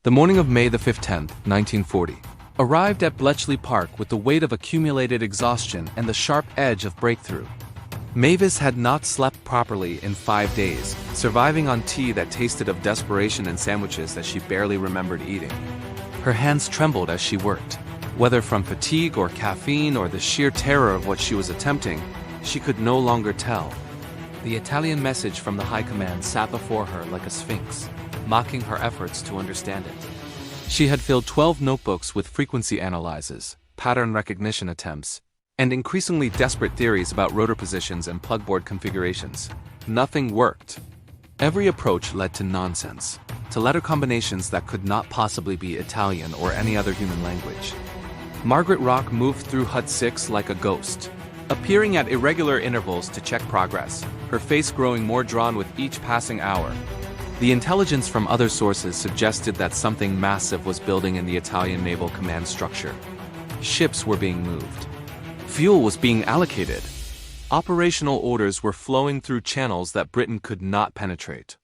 The morning of May the 15th, 1940, arrived at Bletchley Park with the weight of accumulated exhaustion and the sharp edge of breakthrough. Mavis had not slept properly in 5 days, surviving on tea that tasted of desperation and sandwiches that she barely remembered eating. Her hands trembled as she worked. Whether from fatigue or caffeine or the sheer terror of what she was attempting, she could no longer tell. The Italian message from the high command sat before her like a sphinx, mocking her efforts to understand it. She had filled 12 notebooks with frequency analyses, pattern recognition attempts, and increasingly desperate theories about rotor positions and plugboard configurations. Nothing worked. Every approach led to nonsense, to letter combinations that could not possibly be Italian or any other human language. Margaret Rock moved through Hut 6 like a ghost, appearing at irregular intervals to check progress, her face growing more drawn with each passing hour. The intelligence from other sources suggested that something massive was building in the Italian naval command structure. Ships were being moved. Fuel was being allocated. Operational orders were flowing through channels that Britain could not penetrate.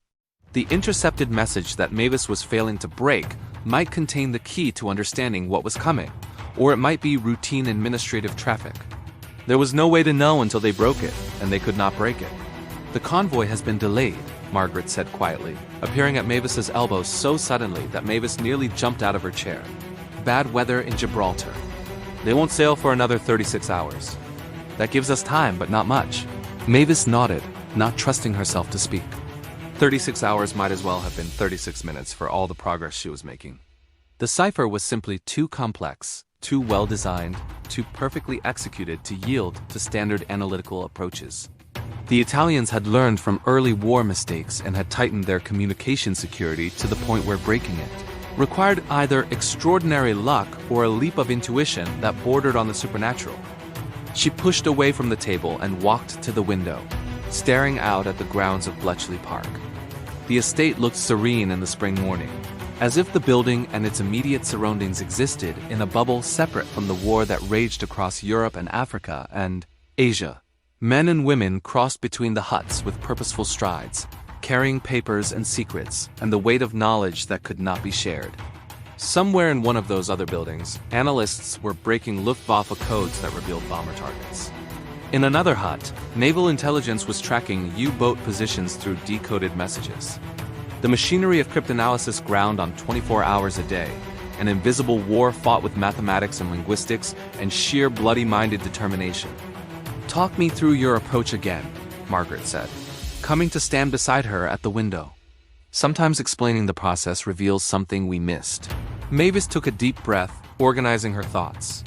The intercepted message that Mavis was failing to break might contain the key to understanding what was coming, or it might be routine administrative traffic. There was no way to know until they broke it, and they could not break it. "The convoy has been delayed," Margaret said quietly, appearing at Mavis's elbow so suddenly that Mavis nearly jumped out of her chair. "Bad weather in Gibraltar. They won't sail for another 36 hours. That gives us time, but not much." Mavis nodded, not trusting herself to speak. 36 hours might as well have been 36 minutes for all the progress she was making. The cipher was simply too complex, too well-designed, too perfectly executed to yield to standard analytical approaches. The Italians had learned from early war mistakes and had tightened their communication security to the point where breaking it required either extraordinary luck or a leap of intuition that bordered on the supernatural. She pushed away from the table and walked to the window, staring out at the grounds of Bletchley Park. The estate looked serene in the spring morning, as if the building and its immediate surroundings existed in a bubble separate from the war that raged across Europe and Africa and Asia. Men and women crossed between the huts with purposeful strides, carrying papers and secrets and the weight of knowledge that could not be shared. Somewhere in one of those other buildings, analysts were breaking Luftwaffe codes that revealed bomber targets. In another hut, naval intelligence was tracking U-boat positions through decoded messages. The machinery of cryptanalysis ground on 24 hours a day, an invisible war fought with mathematics and linguistics and sheer bloody-minded determination. "Talk me through your approach again," Margaret said, coming to stand beside her at the window. "Sometimes explaining the process reveals something we missed." Mavis took a deep breath, organizing her thoughts.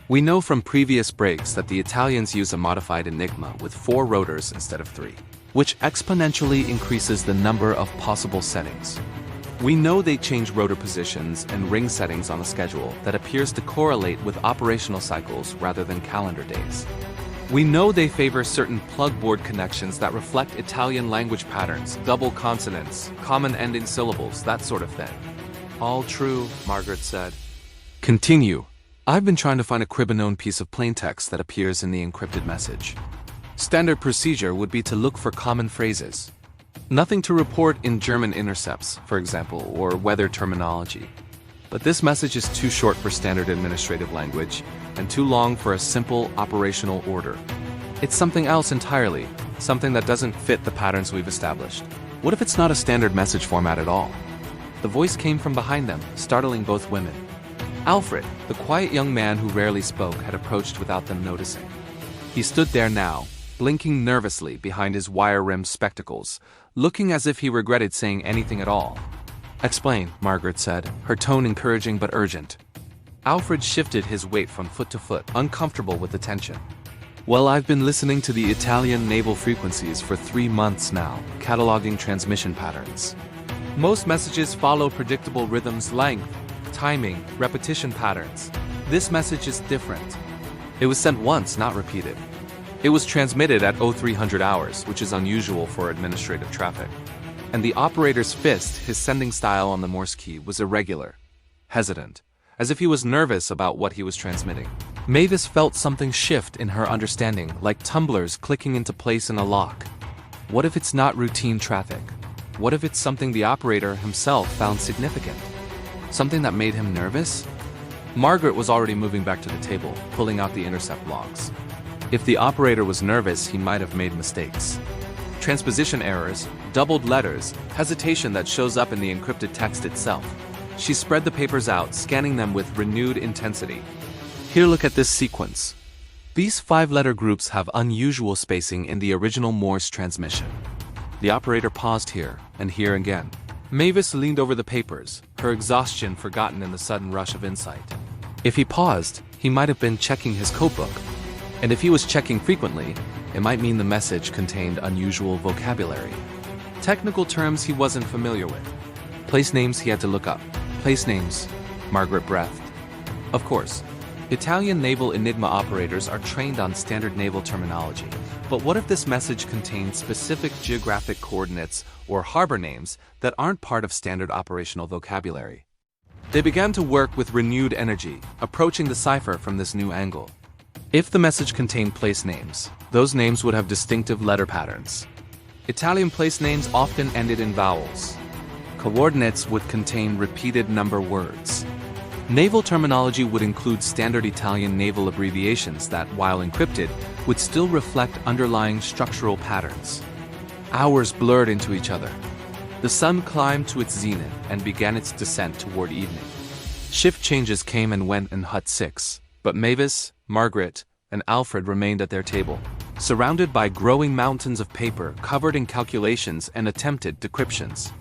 "We know from previous breaks that the Italians use a modified Enigma with 4 rotors instead of 3, which exponentially increases the number of possible settings. We know they change rotor positions and ring settings on a schedule that appears to correlate with operational cycles rather than calendar days. We know they favor certain plugboard connections that reflect Italian language patterns, double consonants, common ending syllables, that sort of thing." "All true," Margaret said. "Continue. I've been trying to find a crib-known piece of plaintext that appears in the encrypted message. Standard procedure would be to look for common phrases. Nothing to report in German intercepts, for example, or weather terminology. But this message is too short for standard administrative language, and too long for a simple operational order. It's something else entirely, something that doesn't fit the patterns we've established. What if it's not a standard message format at all?" The voice came from behind them, startling both women. Alfred, the quiet young man who rarely spoke, had approached without them noticing. He stood there now, blinking nervously behind his wire-rimmed spectacles, looking as if he regretted saying anything at all. "Explain," Margaret said, her tone encouraging but urgent. Alfred shifted his weight from foot to foot, uncomfortable with the tension. "Well, I've been listening to the Italian naval frequencies for 3 months now, cataloging transmission patterns. Most messages follow predictable rhythms, length, timing, repetition patterns. This message is different. It was sent once, not repeated. It was transmitted at 0300 hours, which is unusual for administrative traffic. And the operator's fist, his sending style on the Morse key, was irregular, hesitant, as if he was nervous about what he was transmitting." Mavis felt something shift in her understanding, like tumblers clicking into place in a lock. What if it's not routine traffic? What if it's something the operator himself found significant? Something that made him nervous? Margaret was already moving back to the table, pulling out the intercept logs. If the operator was nervous, he might have made mistakes. Transposition errors, doubled letters, hesitation that shows up in the encrypted text itself. She spread the papers out, scanning them with renewed intensity. Here, look at this sequence. These 5-letter groups have unusual spacing in the original Morse transmission. The operator paused here, and here again. Mavis leaned over the papers, her exhaustion forgotten in the sudden rush of insight. If he paused, he might have been checking his codebook. And if he was checking frequently, it might mean the message contained unusual vocabulary. Technical terms he wasn't familiar with. Place names he had to look up. Place names, Margaret breathed. Of course, Italian naval Enigma operators are trained on standard naval terminology. But what if this message contained specific geographic coordinates or harbor names that aren't part of standard operational vocabulary? They began to work with renewed energy, approaching the cipher from this new angle. If the message contained place names, those names would have distinctive letter patterns. Italian place names often ended in vowels. Coordinates would contain repeated number words. Naval terminology would include standard Italian naval abbreviations that, while encrypted, would still reflect underlying structural patterns. Hours blurred into each other. The sun climbed to its zenith and began its descent toward evening. Shift changes came and went in Hut 6, but Mavis, Margaret, and Alfred remained at their table, surrounded by growing mountains of paper covered in calculations and attempted decryptions.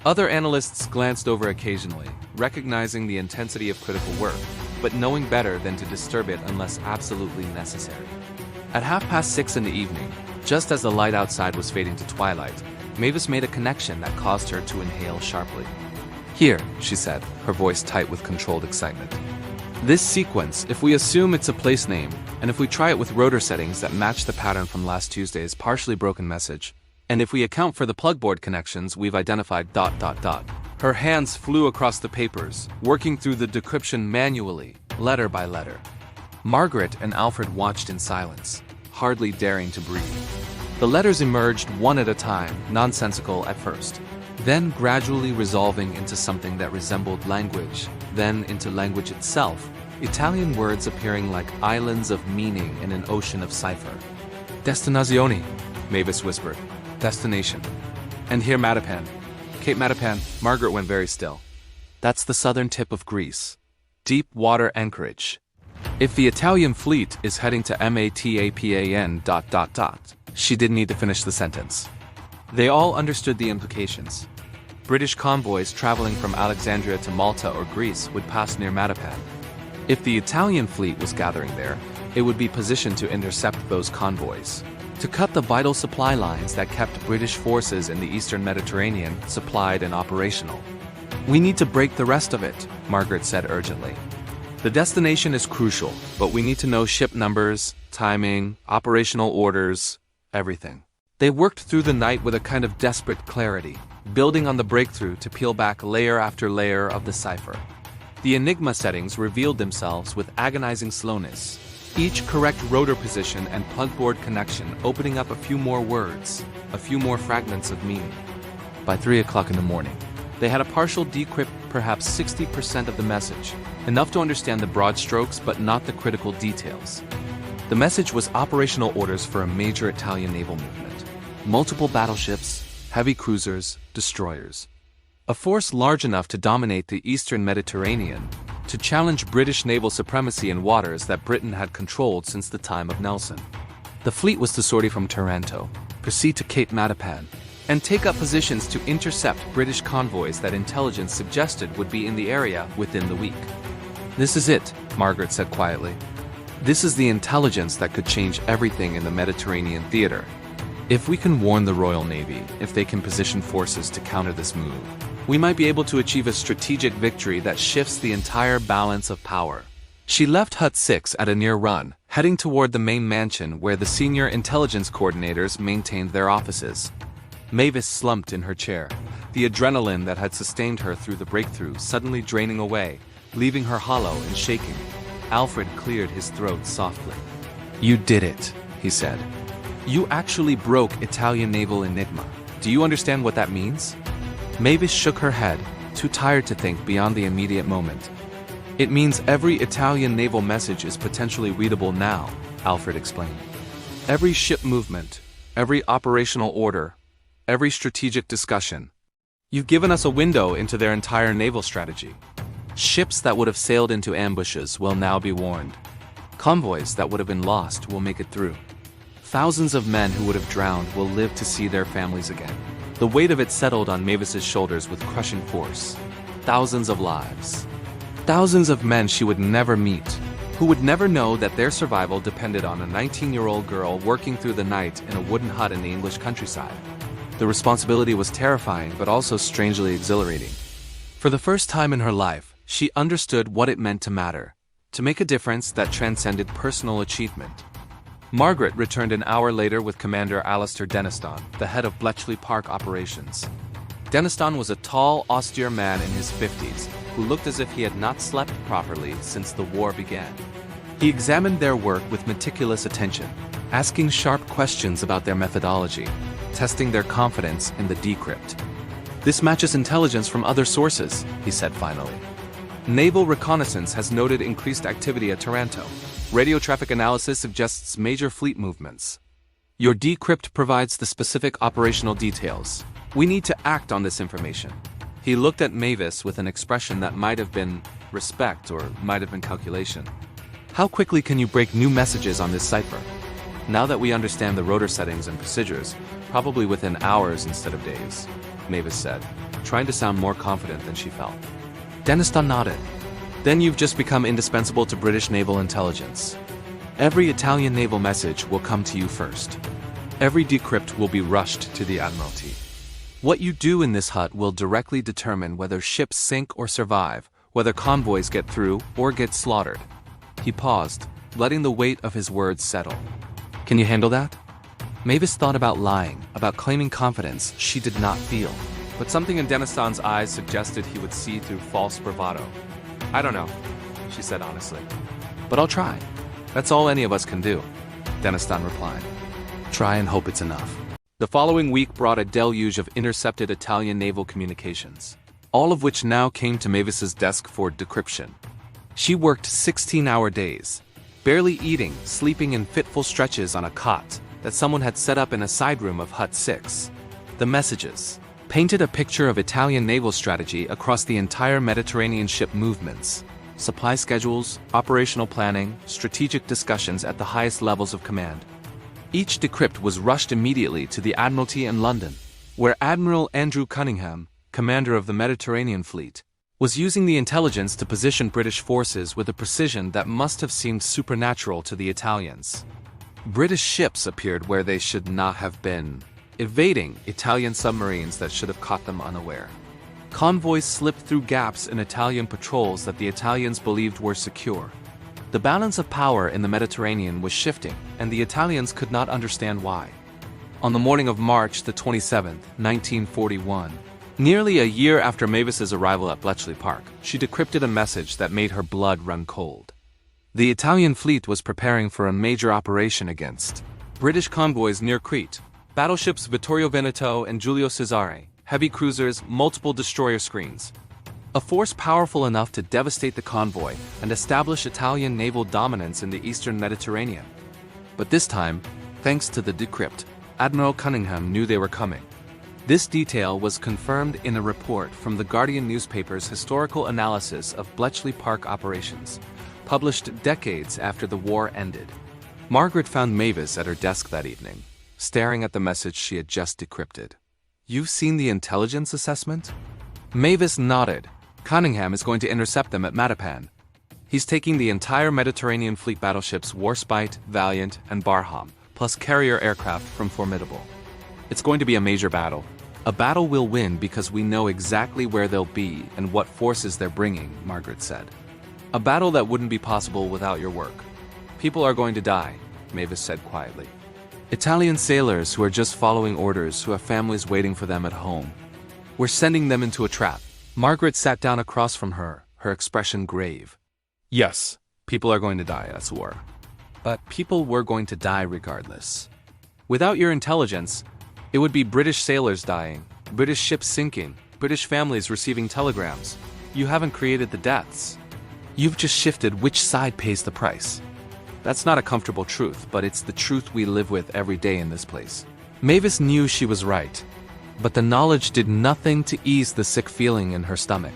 Other analysts glanced over occasionally, recognizing the intensity of critical work, but knowing better than to disturb it unless absolutely necessary. At 6:30 in the evening, just as the light outside was fading to twilight, Mavis made a connection that caused her to inhale sharply. "Here," she said, her voice tight with controlled excitement. "This sequence, if we assume it's a place name, and if we try it with rotor settings that match the pattern from last Tuesday's partially broken message, and if we account for the plugboard connections we've identified ... Her hands flew across the papers, working through the decryption manually, letter by letter. Margaret and Alfred watched in silence, hardly daring to breathe. The letters emerged one at a time, nonsensical at first, then gradually resolving into something that resembled language, then into language itself, Italian words appearing like islands of meaning in an ocean of cipher. "Destinazione," Mavis whispered. "Destination. And here Matapan. Cape Matapan." Margaret went very still. "That's the southern tip of Greece. Deep water anchorage. If the Italian fleet is heading to Matapan ... She didn't need to finish the sentence. They all understood the implications. British convoys traveling from Alexandria to Malta or Greece would pass near Matapan. If the Italian fleet was gathering there, it would be positioned to intercept those convoys, to cut the vital supply lines that kept British forces in the eastern Mediterranean supplied and operational. "We need to break the rest of it," Margaret said urgently. "The destination is crucial, but we need to know ship numbers, timing, operational orders, everything." They worked through the night with a kind of desperate clarity, building on the breakthrough to peel back layer after layer of the cipher. The Enigma settings revealed themselves with agonizing slowness, each correct rotor position and plugboard connection opening up a few more words, a few more fragments of meaning. By 3 o'clock in the morning, they had a partial decrypt, perhaps 60% of the message, enough to understand the broad strokes but not the critical details. The message was operational orders for a major Italian naval movement. Multiple battleships, heavy cruisers, destroyers. A force large enough to dominate the eastern Mediterranean, to challenge British naval supremacy in waters that Britain had controlled since the time of Nelson. The fleet was to sortie from Taranto, proceed to Cape Matapan, and take up positions to intercept British convoys that intelligence suggested would be in the area within the week. "This is it," Margaret said quietly. "This is the intelligence that could change everything in the Mediterranean theater. If we can warn the Royal Navy, if they can position forces to counter this move, we might be able to achieve a strategic victory that shifts the entire balance of power." She left Hut 6 at a near run, heading toward the main mansion where the senior intelligence coordinators maintained their offices. Mavis slumped in her chair, the adrenaline that had sustained her through the breakthrough suddenly draining away, leaving her hollow and shaking. Alfred cleared his throat softly. "You did it," he said. "You actually broke Italian naval Enigma. Do you understand what that means?" Mavis shook her head, too tired to think beyond the immediate moment. It means every Italian naval message is potentially readable now, Alfred explained. Every ship movement, every operational order, every strategic discussion. You've given us a window into their entire naval strategy. Ships that would have sailed into ambushes will now be warned. Convoys that would have been lost will make it through. Thousands of men who would have drowned will live to see their families again. The weight of it settled on Mavis's shoulders with crushing force. Thousands of lives. Thousands of men she would never meet, who would never know that their survival depended on a 19-year-old girl working through the night in a wooden hut in the English countryside. The responsibility was terrifying but also strangely exhilarating. For the first time in her life, she understood what it meant to matter, to make a difference that transcended personal achievement. Margaret returned an hour later with Commander Alistair Deniston, the head of Bletchley Park operations. Deniston was a tall, austere man in his 50s, who looked as if he had not slept properly since the war began. He examined their work with meticulous attention, asking sharp questions about their methodology, testing their confidence in the decrypt. "This matches intelligence from other sources," he said finally. "Naval reconnaissance has noted increased activity at Taranto. Radio traffic analysis suggests major fleet movements. Your decrypt provides the specific operational details. We need to act on this information." He looked at Mavis with an expression that might have been respect or might have been calculation. "How quickly can you break new messages on this cipher?" "Now that we understand the rotor settings and procedures, probably within hours instead of days," Mavis said, trying to sound more confident than she felt. Deniston nodded. "Then you've just become indispensable to British naval intelligence. Every Italian naval message will come to you first. Every decrypt will be rushed to the Admiralty. What you do in this hut will directly determine whether ships sink or survive, whether convoys get through or get slaughtered." He paused, letting the weight of his words settle. "Can you handle that?" Mavis thought about lying, about claiming confidence she did not feel. But something in Deniston's eyes suggested he would see through false bravado. "I don't know," she said honestly. "But I'll try. That's all any of us can do," Deniston replied. "Try and hope it's enough." The following week brought a deluge of intercepted Italian naval communications, all of which now came to Mavis's desk for decryption. She worked 16-hour days, barely eating, sleeping in fitful stretches on a cot that someone had set up in a side room of Hut 6. The messages painted a picture of Italian naval strategy across the entire Mediterranean ship movements, supply schedules, operational planning, strategic discussions at the highest levels of command. Each decrypt was rushed immediately to the Admiralty in London, where Admiral Andrew Cunningham, commander of the Mediterranean Fleet, was using the intelligence to position British forces with a precision that must have seemed supernatural to the Italians. British ships appeared where they should not have been, evading Italian submarines that should have caught them unaware. Convoys slipped through gaps in Italian patrols that the Italians believed were secure. The balance of power in the Mediterranean was shifting, and the Italians could not understand why. On the morning of March the 27th, 1941, nearly a year after Mavis's arrival at Bletchley Park, she decrypted a message that made her blood run cold. The Italian fleet was preparing for a major operation against British convoys near Crete, battleships Vittorio Veneto and Giulio Cesare, heavy cruisers, multiple destroyer screens. A force powerful enough to devastate the convoy and establish Italian naval dominance in the eastern Mediterranean. But this time, thanks to the decrypt, Admiral Cunningham knew they were coming. This detail was confirmed in a report from the Guardian newspaper's historical analysis of Bletchley Park operations, published decades after the war ended. Margaret found Mavis at her desk that evening, staring at the message she had just decrypted. "You've seen the intelligence assessment?" Mavis nodded. "Cunningham is going to intercept them at Matapan. He's taking the entire Mediterranean fleet battleships Warspite, Valiant, and Barham, plus carrier aircraft from Formidable. It's going to be a major battle. A battle we'll win because we know exactly where they'll be and what forces they're bringing," Margaret said. "A battle that wouldn't be possible without your work. People are going to die," Mavis said quietly. "Italian sailors who are just following orders, who have families waiting for them at home. We're sending them into a trap." Margaret sat down across from her, her expression grave. "Yes, people are going to die, that's war. But people were going to die regardless. Without your intelligence, it would be British sailors dying, British ships sinking, British families receiving telegrams. You haven't created the deaths. You've just shifted which side pays the price. That's not a comfortable truth, but it's the truth we live with every day in this place. Mavis knew she was right, but the knowledge did nothing to ease the sick feeling in her stomach.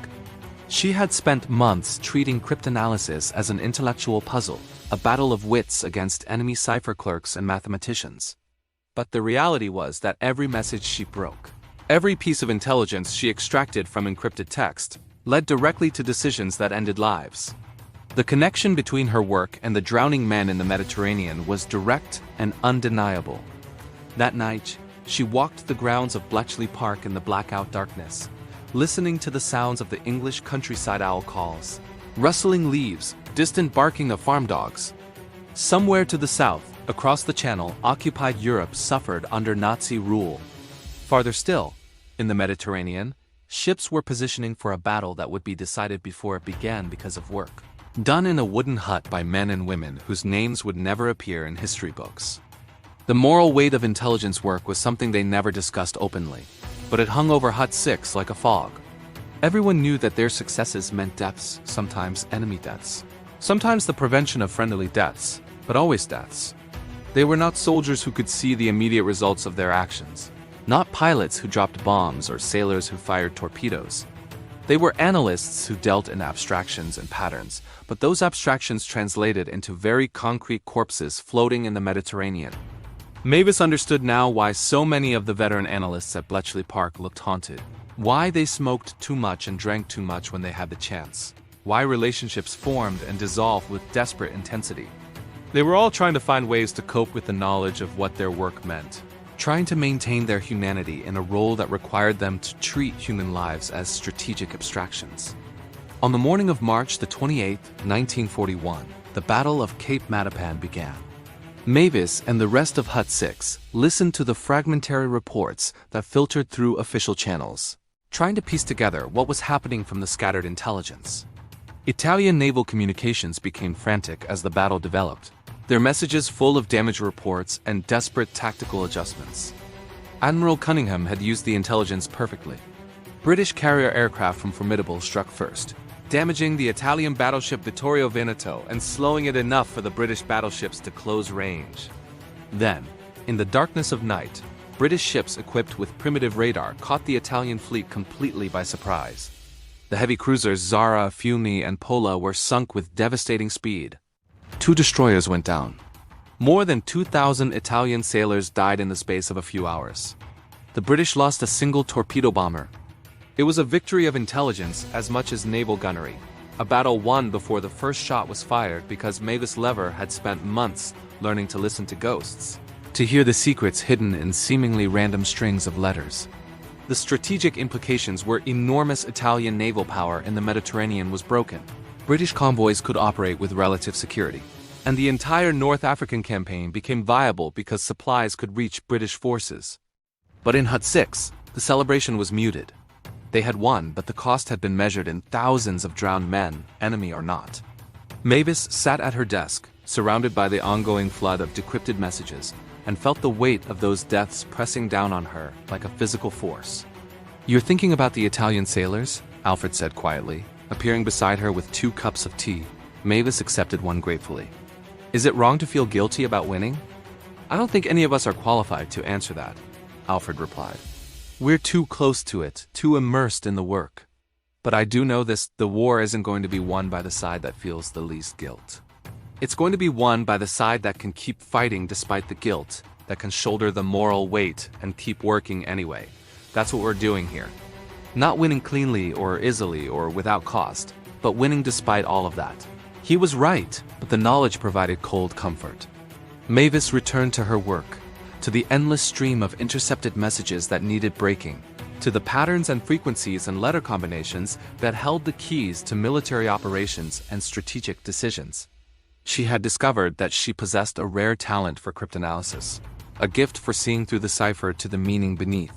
She had spent months treating cryptanalysis as an intellectual puzzle, a battle of wits against enemy cipher clerks and mathematicians. But the reality was that every message she broke, every piece of intelligence she extracted from encrypted text, led directly to decisions that ended lives. The connection between her work and the drowning men in the Mediterranean was direct and undeniable. That night, she walked the grounds of Bletchley Park in the blackout darkness, listening to the sounds of the English countryside owl calls, rustling leaves, distant barking of farm dogs. Somewhere to the south, across the Channel, occupied Europe suffered under Nazi rule. Farther still, in the Mediterranean, ships were positioning for a battle that would be decided before it began because of work done in a wooden hut by men and women whose names would never appear in history books. The moral weight of intelligence work was something they never discussed openly, but it hung over Hut 6 like a fog. Everyone knew that their successes meant deaths, sometimes enemy deaths. Sometimes the prevention of friendly deaths, but always deaths. They were not soldiers who could see the immediate results of their actions. Not pilots who dropped bombs or sailors who fired torpedoes. They were analysts who dealt in abstractions and patterns, but those abstractions translated into very concrete corpses floating in the Mediterranean. Mavis understood now why so many of the veteran analysts at Bletchley Park looked haunted. Why they smoked too much and drank too much when they had the chance. Why relationships formed and dissolved with desperate intensity. They were all trying to find ways to cope with the knowledge of what their work meant. Trying to maintain their humanity in a role that required them to treat human lives as strategic abstractions. On the morning of March the 28th, 1941, the Battle of Cape Matapan began. Mavis and the rest of Hut 6 listened to the fragmentary reports that filtered through official channels, trying to piece together what was happening from the scattered intelligence. Italian naval communications became frantic as the battle developed, their messages full of damage reports and desperate tactical adjustments. Admiral Cunningham had used the intelligence perfectly. British carrier aircraft from Formidable struck first, damaging the Italian battleship Vittorio Veneto and slowing it enough for the British battleships to close range. Then, in the darkness of night, British ships equipped with primitive radar caught the Italian fleet completely by surprise. The heavy cruisers Zara, Fiume, and Pola were sunk with devastating speed. 2 destroyers went down. More than 2,000 Italian sailors died in the space of a few hours. The British lost a single torpedo bomber. It was a victory of intelligence as much as naval gunnery, a battle won before the first shot was fired because Mavis Lever had spent months learning to listen to ghosts, to hear the secrets hidden in seemingly random strings of letters. The strategic implications were enormous. Italian naval power in the Mediterranean was broken. British convoys could operate with relative security, and the entire North African campaign became viable because supplies could reach British forces. But in Hut 6, the celebration was muted. They had won, but the cost had been measured in thousands of drowned men, enemy or not. Mavis sat at her desk, surrounded by the ongoing flood of decrypted messages, and felt the weight of those deaths pressing down on her like a physical force. "You're thinking about the Italian sailors?" Alfred said quietly, appearing beside her with 2 cups of tea. Mavis accepted one gratefully. "Is it wrong to feel guilty about winning?" "I don't think any of us are qualified to answer that," Alfred replied. "We're too close to it, too immersed in the work. But I do know this: the war isn't going to be won by the side that feels the least guilt. It's going to be won by the side that can keep fighting despite the guilt, that can shoulder the moral weight and keep working anyway. That's what we're doing here. Not winning cleanly or easily or without cost, but winning despite all of that." He was right, but the knowledge provided cold comfort. Mavis returned to her work, to the endless stream of intercepted messages that needed breaking, to the patterns and frequencies and letter combinations that held the keys to military operations and strategic decisions. She had discovered that she possessed a rare talent for cryptanalysis, a gift for seeing through the cipher to the meaning beneath.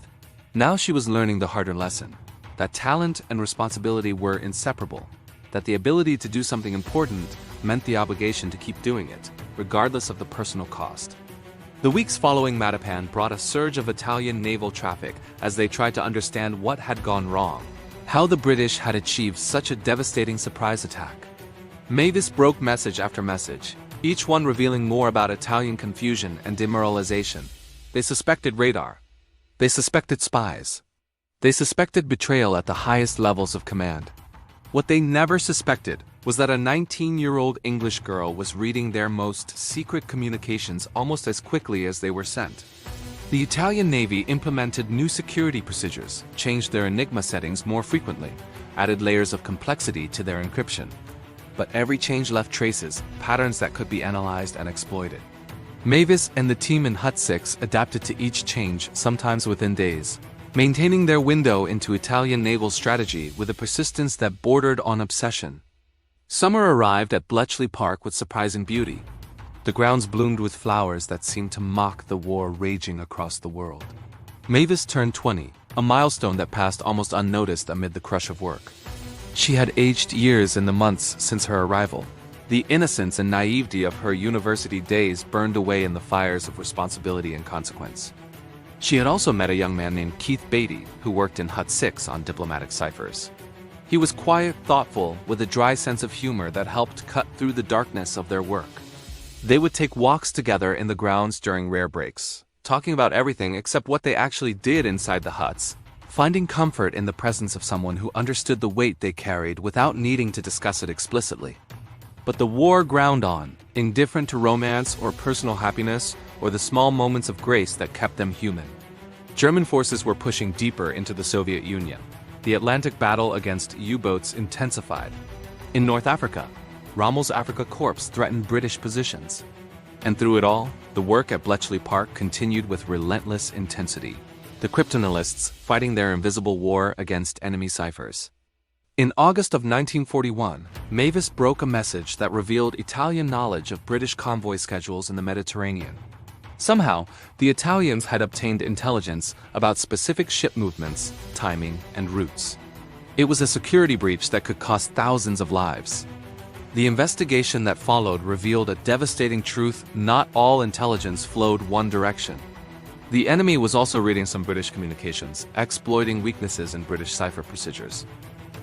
Now she was learning the harder lesson, that talent and responsibility were inseparable, that the ability to do something important meant the obligation to keep doing it, regardless of the personal cost. The weeks following Matapan brought a surge of Italian naval traffic as they tried to understand what had gone wrong, how the British had achieved such a devastating surprise attack. Mavis broke message after message, each one revealing more about Italian confusion and demoralization. They suspected radar. They suspected spies. They suspected betrayal at the highest levels of command. What they never suspected was that a 19-year-old English girl was reading their most secret communications almost as quickly as they were sent. The Italian Navy implemented new security procedures, changed their Enigma settings more frequently, added layers of complexity to their encryption. But every change left traces, patterns that could be analyzed and exploited. Mavis and the team in Hut 6 adapted to each change, sometimes within days, maintaining their window into Italian naval strategy with a persistence that bordered on obsession. Summer arrived at Bletchley Park with surprising beauty. The grounds bloomed with flowers that seemed to mock the war raging across the world. Mavis turned 20, a milestone that passed almost unnoticed amid the crush of work. She had aged years in the months since her arrival. The innocence and naivety of her university days burned away in the fires of responsibility and consequence. She had also met a young man named Keith Beatty, who worked in Hut 6 on diplomatic ciphers. He was quiet, thoughtful, with a dry sense of humor that helped cut through the darkness of their work. They would take walks together in the grounds during rare breaks, talking about everything except what they actually did inside the huts, finding comfort in the presence of someone who understood the weight they carried without needing to discuss it explicitly. But the war ground on, indifferent to romance or personal happiness or the small moments of grace that kept them human. German forces were pushing deeper into the Soviet Union. The Atlantic battle against U-boats intensified. In North Africa, Rommel's Afrika Korps threatened British positions. And through it all, the work at Bletchley Park continued with relentless intensity. The cryptanalysts fighting their invisible war against enemy ciphers. In August of 1941, Mavis broke a message that revealed Italian knowledge of British convoy schedules in the Mediterranean. Somehow, the Italians had obtained intelligence about specific ship movements, timing, and routes. It was a security breach that could cost thousands of lives. The investigation that followed revealed a devastating truth: not all intelligence flowed one direction. The enemy was also reading some British communications, exploiting weaknesses in British cipher procedures.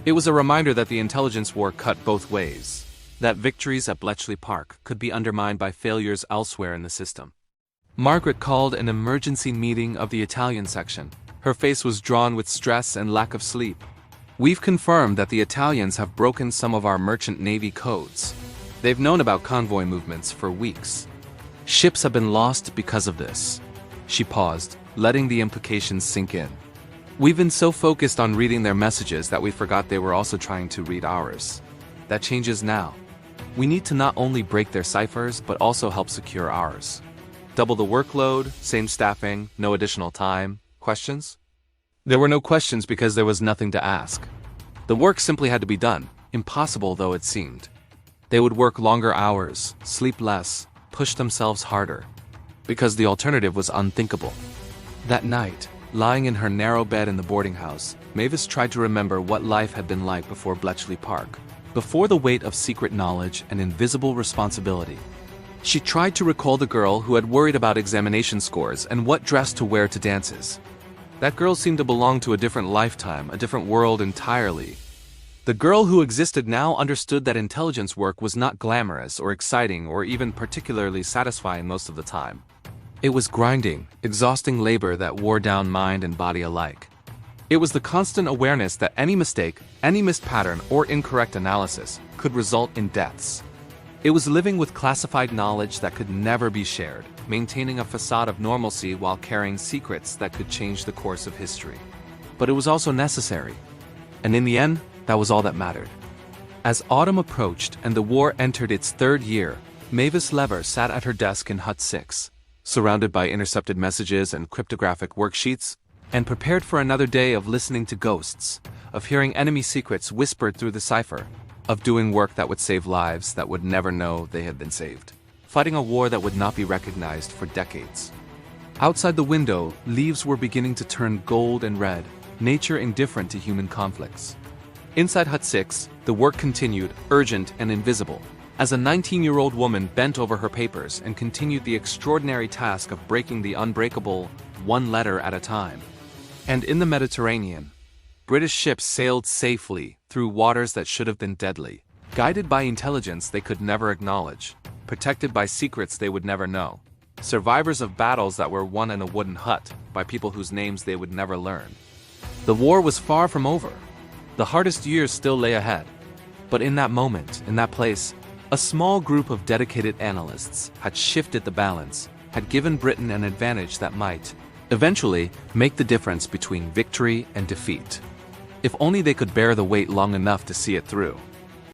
It was a reminder that the intelligence war cut both ways, that victories at Bletchley Park could be undermined by failures elsewhere in the system. Margaret called an emergency meeting of the Italian section. Her face was drawn with stress and lack of sleep. "We've confirmed that the Italians have broken some of our merchant navy codes. They've known about convoy movements for weeks. Ships have been lost because of this." She paused, letting the implications sink in. "We've been so focused on reading their messages that we forgot they were also trying to read ours. That changes now. We need to not only break their ciphers, but also help secure ours. Double the workload, same staffing, no additional time. Questions?" There were no questions because there was nothing to ask. The work simply had to be done, impossible though it seemed. They would work longer hours, sleep less, push themselves harder, because the alternative was unthinkable. That night, lying in her narrow bed in the boarding house, Mavis tried to remember what life had been like before Bletchley Park, before the weight of secret knowledge and invisible responsibility. She tried to recall the girl who had worried about examination scores and what dress to wear to dances. That girl seemed to belong to a different lifetime, a different world entirely. The girl who existed now understood that intelligence work was not glamorous or exciting or even particularly satisfying most of the time. It was grinding, exhausting labor that wore down mind and body alike. It was the constant awareness that any mistake, any missed pattern, or incorrect analysis could result in deaths. It was living with classified knowledge that could never be shared, maintaining a facade of normalcy while carrying secrets that could change the course of history. But it was also necessary. And in the end, that was all that mattered. As autumn approached and the war entered its third year, Mavis Lever sat at her desk in Hut 6, surrounded by intercepted messages and cryptographic worksheets, and prepared for another day of listening to ghosts, of hearing enemy secrets whispered through the cipher, of doing work that would save lives that would never know they had been saved, fighting a war that would not be recognized for decades. Outside the window, leaves were beginning to turn gold and red, nature indifferent to human conflicts. Inside Hut 6, the work continued, urgent and invisible. as a 19-year-old woman bent over her papers and continued the extraordinary task of breaking the unbreakable, one letter at a time. And in the Mediterranean, British ships sailed safely through waters that should have been deadly, guided by intelligence they could never acknowledge, protected by secrets they would never know, survivors of battles that were won in a wooden hut by people whose names they would never learn. The war was far from over. The hardest years still lay ahead. But in that moment, in that place, a small group of dedicated analysts had shifted the balance, had given Britain an advantage that might, eventually, make the difference between victory and defeat. If only they could bear the weight long enough to see it through.